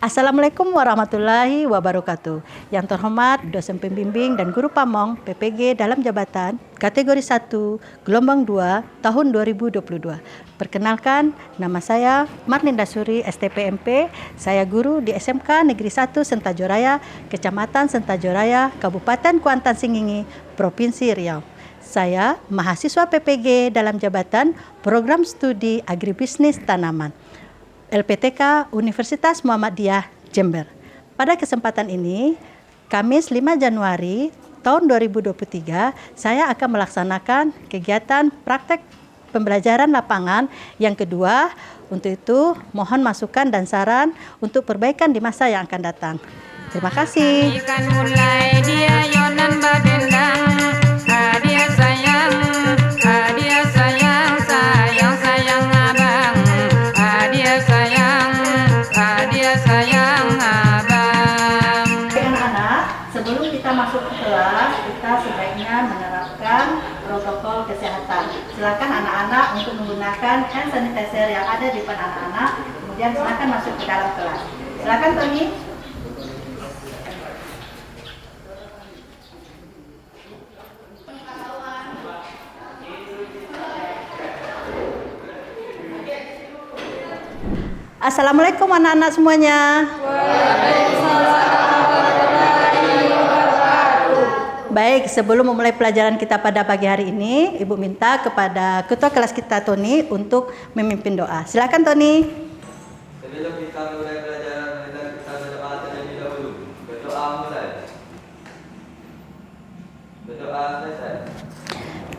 Assalamualaikum warahmatullahi wabarakatuh. Yang terhormat dosen pembimbing dan guru pamong PPG dalam jabatan kategori 1 gelombang 2 tahun 2022. Perkenalkan, nama saya Marninda Suri STPMP. Saya guru di SMK Negeri 1 Sentajoraya, Kecamatan Sentajoraya, Kabupaten Kuantan Singingi, Provinsi Riau. Saya mahasiswa PPG dalam jabatan Program Studi Agribisnis Tanaman LPTK Universitas Muhammadiyah Jember. Pada kesempatan ini, Kamis 5 Januari tahun 2023, saya akan melaksanakan kegiatan praktek pembelajaran lapangan yang kedua. Untuk itu, mohon masukan dan saran untuk perbaikan di masa yang akan datang. Terima kasih. Sebelum kita masuk ke kelas, kita sebaiknya menerapkan protokol kesehatan. Silakan anak-anak untuk menggunakan hand sanitizer yang ada di depan anak-anak, kemudian silakan masuk ke dalam kelas. Silakan Tony. Assalamualaikum anak-anak semuanya. Baik, sebelum memulai pelajaran kita pada pagi hari ini, Ibu minta kepada ketua kelas kita Tony untuk memimpin doa. Silakan Tony. Sebelum kita mulai pelajaran, kita berdoa terlebih dahulu. Berdoa mulai. Berdoa selesai.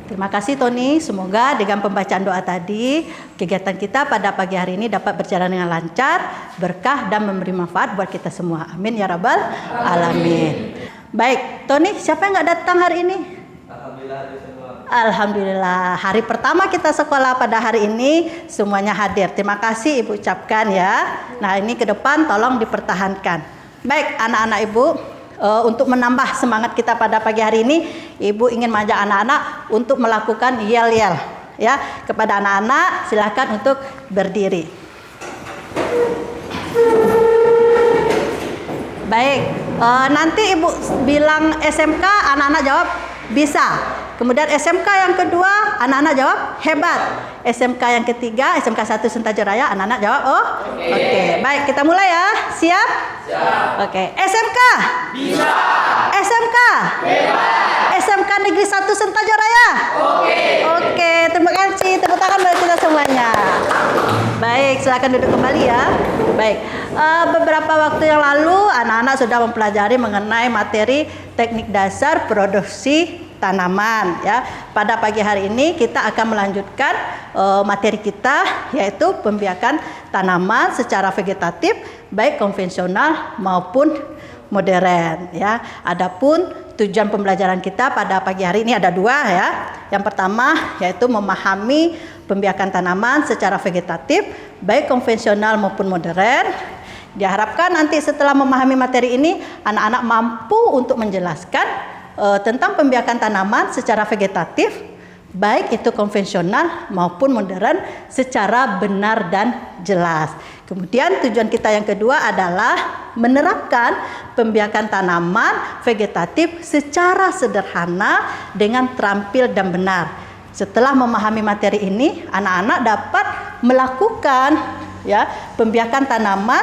Terima kasih Tony. Semoga dengan pembacaan doa tadi, kegiatan kita pada pagi hari ini dapat berjalan dengan lancar, berkah dan memberi manfaat buat kita semua. Amin ya rabbal alamin. Baik, Tony, siapa yang nggak datang hari ini? Alhamdulillah hadir semua. Alhamdulillah, hari pertama kita sekolah pada hari ini semuanya hadir. Terima kasih Ibu ucapkan ya. Nah ini ke depan tolong dipertahankan. Baik anak-anak Ibu, untuk menambah semangat kita pada pagi hari ini, Ibu ingin mengajak anak-anak untuk melakukan yel-yel. Ya, kepada anak-anak silakan untuk berdiri. Baik, nanti Ibu bilang SMK, anak-anak jawab bisa. Kemudian SMK yang kedua, anak-anak jawab hebat. SMK yang ketiga, SMK 1 Sentajoraya, anak-anak jawab oh. Oke. Baik, kita mulai ya. Siap? Siap. Oke. SMK? Bisa. SMK? Hebat. SMK Negeri 1 Sentajoraya? Oke, terima kasih. Tepuk tangan buat kita semuanya. Baik, silakan duduk kembali ya. Baik, beberapa waktu yang lalu anak-anak sudah mempelajari mengenai materi teknik dasar produksi tanaman ya. Pada pagi hari ini kita akan melanjutkan materi kita, yaitu pembiakan tanaman secara vegetatif baik konvensional maupun modern ya. Adapun tujuan pembelajaran kita pada pagi hari ini ada dua ya. Yang pertama yaitu memahami pembiakan tanaman secara vegetatif baik konvensional maupun modern. Diharapkan nanti setelah memahami materi ini anak-anak mampu untuk menjelaskan tentang pembiakan tanaman secara vegetatif baik itu konvensional maupun modern secara benar dan jelas. Kemudian tujuan kita yang kedua adalah menerapkan pembiakan tanaman vegetatif secara sederhana dengan terampil dan benar. Setelah memahami materi ini, anak-anak dapat melakukan ya pembiakan tanaman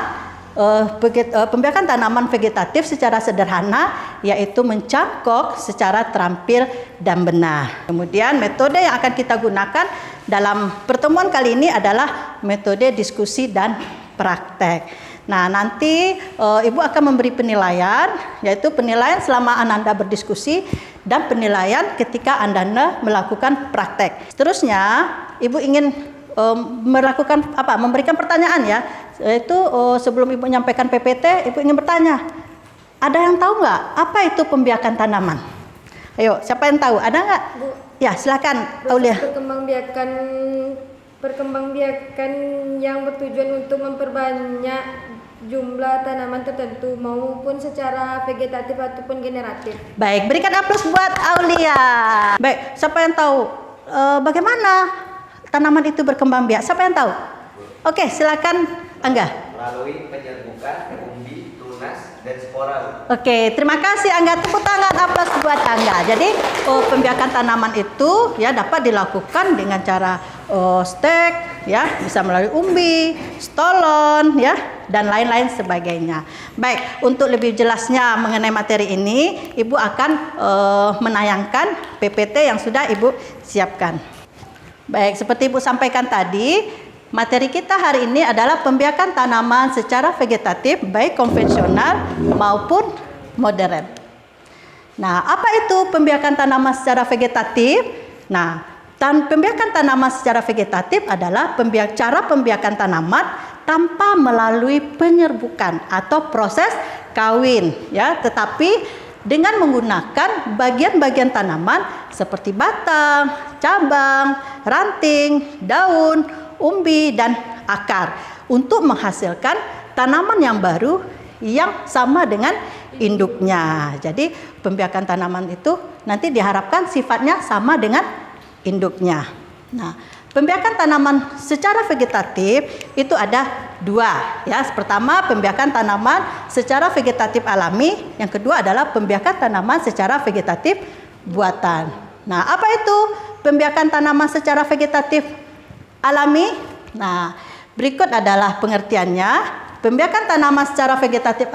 vegetatif secara sederhana, yaitu mencangkok secara terampil dan benar. Kemudian metode yang akan kita gunakan dalam pertemuan kali ini adalah metode diskusi dan praktek. Nah nanti Ibu akan memberi penilaian, yaitu penilaian selama Anda berdiskusi dan penilaian ketika Anda melakukan praktek. Seterusnya Ibu ingin memberikan pertanyaan ya. Itu sebelum Ibu menyampaikan PPT, Ibu ingin bertanya, ada yang tahu nggak apa itu pembiakan tanaman? Ayo, siapa yang tahu? Ada nggak? Bu, ya silakan, Aulia. Perkembangbiakan yang bertujuan untuk memperbanyak jumlah tanaman tertentu maupun secara vegetatif ataupun generatif. Baik, berikan aplaus buat Aulia. Baik, siapa yang tahu bagaimana tanaman itu berkembang biak? Siapa yang tahu? Oke, silakan Angga. melalui penyerbukan umbi, tunas, dan spora. Oke, terima kasih Angga. Tepuk tangan aplaus buat Angga. Jadi pembiakan tanaman itu ya dapat dilakukan dengan cara stek, ya bisa melalui umbi, stolon, ya dan lain-lain sebagainya. Baik, untuk lebih jelasnya mengenai materi ini, Ibu akan menayangkan PPT yang sudah Ibu siapkan. Baik, seperti Ibu sampaikan tadi, materi kita hari ini adalah pembiakan tanaman secara vegetatif baik konvensional maupun modern. Nah, apa itu pembiakan tanaman secara vegetatif? Nah, pembiakan tanaman secara vegetatif adalah cara pembiakan tanaman tanpa melalui penyerbukan atau proses kawin, ya, tetapi dengan menggunakan bagian-bagian tanaman seperti batang, cabang, ranting, daun, umbi, dan akar untuk menghasilkan tanaman yang baru yang sama dengan induknya. Jadi pembiakan tanaman itu nanti diharapkan sifatnya sama dengan induknya. Nah, pembiakan tanaman secara vegetatif itu ada dua, ya. Pertama, pembiakan tanaman secara vegetatif alami. Yang kedua adalah pembiakan tanaman secara vegetatif buatan. Nah, apa itu pembiakan tanaman secara vegetatif alami? Nah, berikut adalah pengertiannya. Pembiakan tanaman secara vegetatif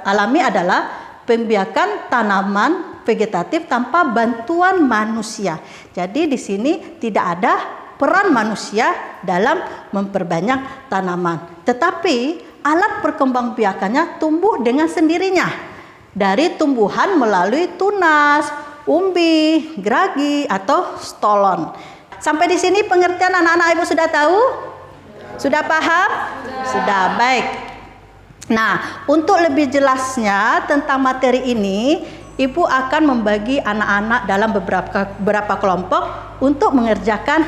alami adalah pembiakan tanaman vegetatif tanpa bantuan manusia. Jadi di sini tidak ada peran manusia dalam memperbanyak tanaman. Tetapi alat perkembangbiakannya tumbuh dengan sendirinya dari tumbuhan melalui tunas, umbi, geragi, atau stolon. Sampai di sini pengertian anak-anak Ibu sudah tahu? Sudah paham? Sudah, baik. Nah, untuk lebih jelasnya tentang materi ini, Ibu akan membagi anak-anak dalam beberapa kelompok untuk mengerjakan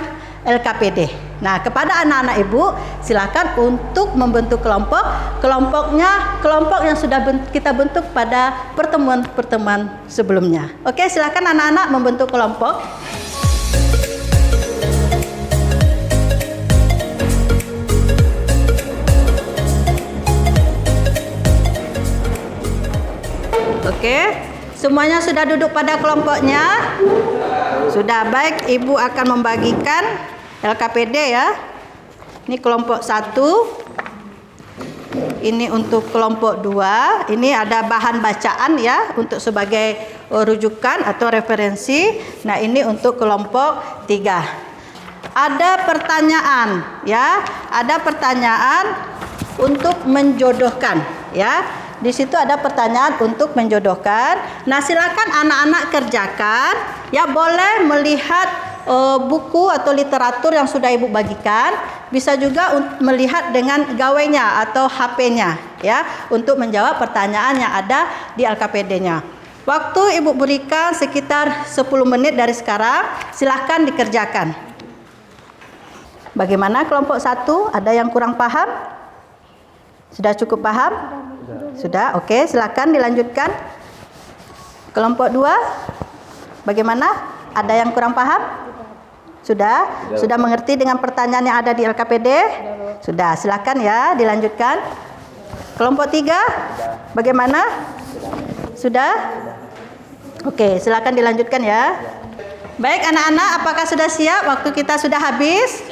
LKPD. Nah, kepada anak-anak Ibu, silakan untuk membentuk kelompok. Kelompok yang sudah kita bentuk pada pertemuan-pertemuan sebelumnya. Oke, silakan anak-anak membentuk kelompok. Oke, semuanya sudah duduk pada kelompoknya? Sudah, baik. Ibu akan membagikan LKPD, ya. Ini kelompok 1. Ini untuk kelompok 2. Ini ada bahan bacaan, ya, untuk sebagai rujukan atau referensi. Nah, ini untuk kelompok 3. Ada pertanyaan, ya. Ada pertanyaan untuk menjodohkan, ya. Di situ ada pertanyaan untuk menjodohkan. Nah, silakan anak-anak kerjakan. Ya, boleh melihat buku atau literatur yang sudah Ibu bagikan. Bisa juga melihat dengan gawainya atau HP-nya, ya, untuk menjawab pertanyaan yang ada di LKPD-nya. Waktu Ibu berikan sekitar 10 menit dari sekarang. Silahkan dikerjakan. Bagaimana kelompok 1? Ada yang kurang paham? Sudah cukup paham? Sudah, oke, silakan dilanjutkan. Kelompok 2, bagaimana? Ada yang kurang paham? Sudah? Sudah mengerti dengan pertanyaan yang ada di LKPD? Sudah, silakan ya, dilanjutkan. Kelompok 3, bagaimana? Sudah? Oke, silakan dilanjutkan ya. Baik anak-anak, apakah sudah siap? Waktu kita sudah habis?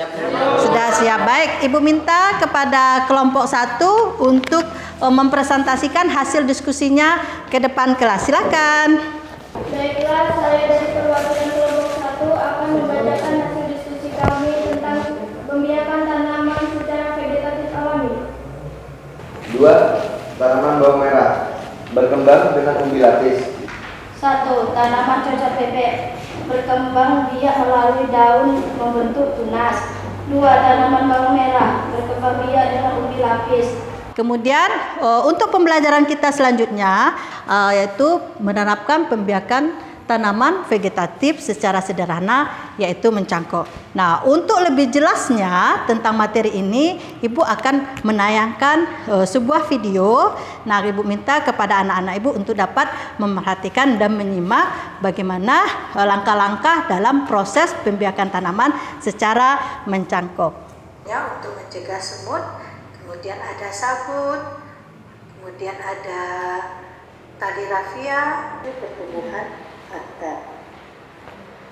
Sudah siap. Baik, Ibu minta kepada kelompok 1 untuk mempresentasikan hasil diskusinya ke depan kelas. Silakan. Baiklah, saya dari perwakilan kelompok 1 akan membacakan hasil diskusi kami tentang pembiakan tanaman secara vegetatif alami. 2. Tanaman bawang merah berkembang dengan umbi lapis. 1. Tanaman cocok bebek berkembang biak melalui daun membentuk tunas. 2. Tanaman bawang merah berkembang biak dengan umbi lapis. Kemudian untuk pembelajaran kita selanjutnya yaitu menerapkan pembiakan tanaman vegetatif secara sederhana, yaitu mencangkok. Nah, untuk lebih jelasnya tentang materi ini, Ibu akan menayangkan sebuah video. Nah, Ibu minta kepada anak-anak Ibu untuk dapat memerhatikan dan menyimak bagaimana langkah-langkah dalam proses pembiakan tanaman secara mencangkok. Ya, untuk mencegah semut, kemudian ada sabut, kemudian ada tali rafia, pertumbuhan akar.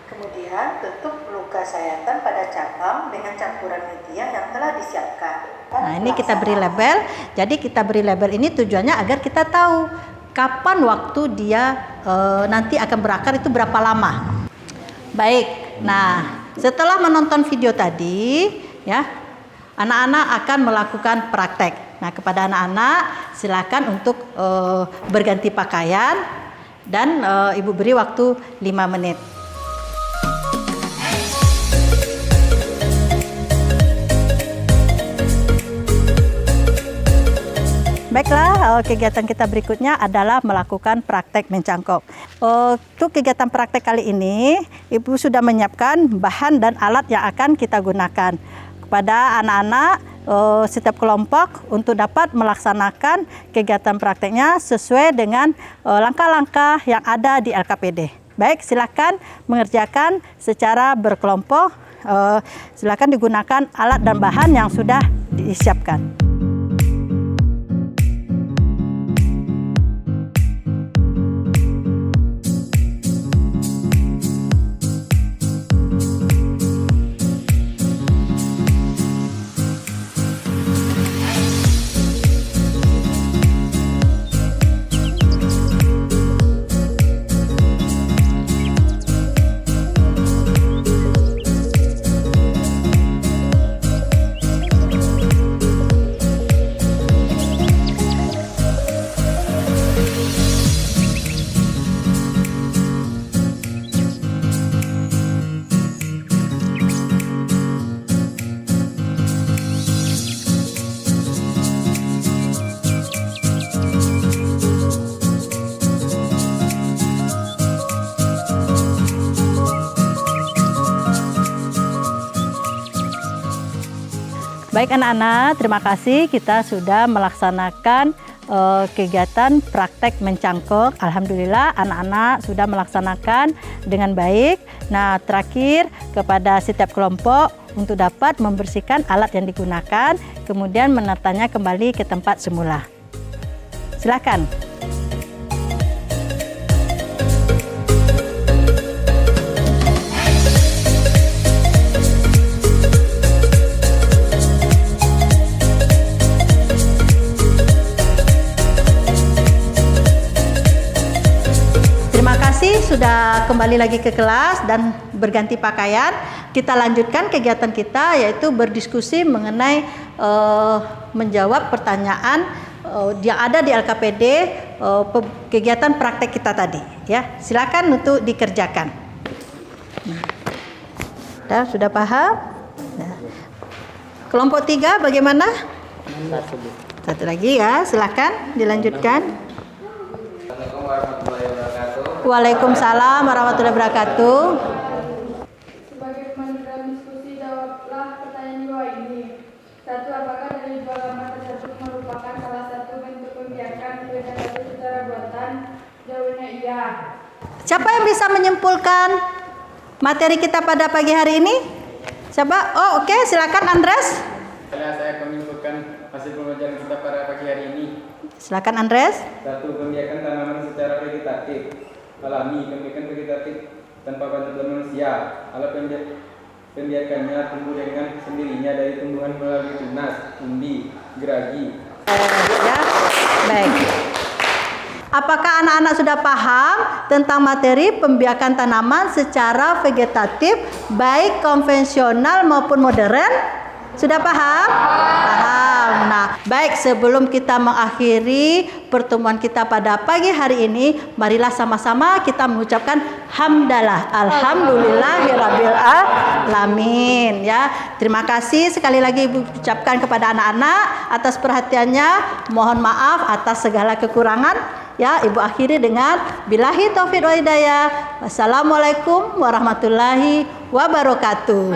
Kemudian tutup luka sayatan pada cabang dengan campuran media yang telah disiapkan. Nah, ini kita beri label. Jadi kita beri label ini tujuannya agar kita tahu kapan waktu dia nanti akan berakar itu berapa lama. Baik. Nah, setelah menonton video tadi, ya, anak-anak akan melakukan praktek. Nah, kepada anak-anak silakan untuk berganti pakaian dan Ibu beri waktu 5 menit. Baiklah, kegiatan kita berikutnya adalah melakukan praktek mencangkok. Untuk kegiatan praktek kali ini, Ibu sudah menyiapkan bahan dan alat yang akan kita gunakan. Kepada anak-anak setiap kelompok untuk dapat melaksanakan kegiatan prakteknya sesuai dengan langkah-langkah yang ada di LKPD. Baik, silakan mengerjakan secara berkelompok. Silakan digunakan alat dan bahan yang sudah disiapkan. Baik anak-anak, terima kasih kita sudah melaksanakan kegiatan praktek mencangkok. Alhamdulillah anak-anak sudah melaksanakan dengan baik. Nah, terakhir kepada setiap kelompok untuk dapat membersihkan alat yang digunakan, kemudian menatanya kembali ke tempat semula. Silakan. Sudah kembali lagi ke kelas dan berganti pakaian. Kita lanjutkan kegiatan kita, yaitu berdiskusi mengenai menjawab pertanyaan yang ada di LKPD kegiatan praktek kita tadi. Ya, silakan untuk dikerjakan. Sudah paham? Nah. Kelompok 3 bagaimana? Satu lagi ya, silakan dilanjutkan. Assalamualaikum warahmatullahi wabarakatuh. Waalaikumsalam warahmatullahi wabarakatuh. Sebagai pemandu dalam diskusi, jawablah pertanyaan di bawah ini. 1. Apakah dari dua gambar tersebut merupakan salah satu bentuk pembiakan vegetasi secara buatan? Jawabannya iya. Siapa yang bisa menyimpulkan materi kita pada pagi hari ini? Siapa? Oh, oke, silakan Andres. Saya akan menyimpulkan hasil pembelajaran kita pada pagi hari ini. Silakan Andres. 1. Pembiakan tanaman secara vegetatif. Alami, pembiakan vegetatif tanpa bantuan manusia. Alat pembiakannya tumbuh dengan sendirinya dari tumbuhan melalui tunas, umbi, geragi. Ya, baik. Apakah anak-anak sudah paham tentang materi pembiakan tanaman secara vegetatif, baik konvensional maupun modern? Sudah paham? Paham. Nah, baik, sebelum kita mengakhiri pertemuan kita pada pagi hari ini, marilah sama-sama kita mengucapkan hamdalah, alhamdulillahirabbil alamin. Ya, terima kasih sekali lagi Ibu ucapkan kepada anak-anak atas perhatiannya. Mohon maaf atas segala kekurangan. Ya, Ibu akhiri dengan billahi taufiq wal hidayah. Wassalamualaikum warahmatullahi wabarakatuh.